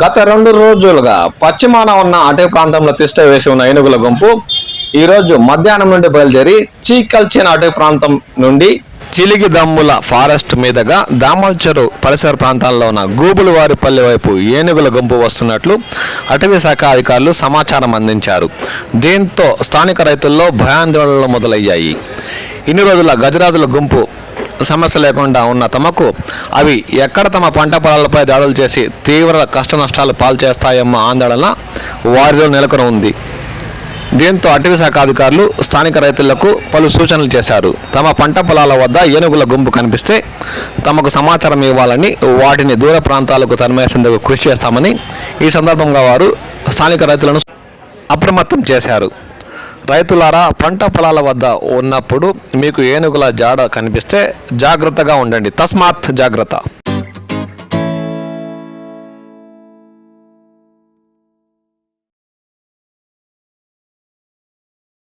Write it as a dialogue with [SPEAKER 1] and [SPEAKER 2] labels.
[SPEAKER 1] గత 2 రోజులుగా పశ్చిమాన ఉన్న అటవీ ప్రాంతంలో తిష్ట వేసి ఉన్న ఏనుగుల గుంపు ఈరోజు మధ్యాహ్నం నుండి బయలుదేరి చీకల్చిన అటవీ ప్రాంతం నుండి చిలిగిదమ్ముల ఫారెస్ట్ మీదుగా దామల్చెరు పరిసర ప్రాంతాల్లో ఉన్న గూబులవారిపల్లి వైపు ఏనుగుల గుంపు వస్తున్నట్లు అటవీ శాఖ అధికారులు సమాచారం అందించారు. దీంతో స్థానిక రైతుల్లో భయాందోళనలు మొదలయ్యాయి. ఇన్ని రోజుల గజరాజుల గుంపు సమస్య లేకుండా ఉన్న తమకు అవి ఎక్కడ తమ పంట పొలాలపై దాడులు చేసి తీవ్ర కష్ట నష్టాలు పాల్చేస్తాయన్న ఆందోళన వారిలో నెలకొని ఉంది. దీంతో అటవీ శాఖ అధికారులు స్థానిక రైతులకు పలు సూచనలు చేశారు. తమ పంట పొలాల వద్ద ఏనుగుల గుంపు కనిపిస్తే తమకు సమాచారం ఇవ్వాలని, వాటిని దూర ప్రాంతాలకు తరిమేసేందుకు కృషి చేస్తామని ఈ సందర్భంగా వారు స్థానిక రైతులను అప్రమత్తం చేశారు. రైతులారా, పంట పొలాల వద్ద ఉన్నప్పుడు మీకు ఏనుగుల జాడ కనిపిస్తే జాగ్రత్తగా ఉండండి. తస్మాత్ జాగ్రత్త.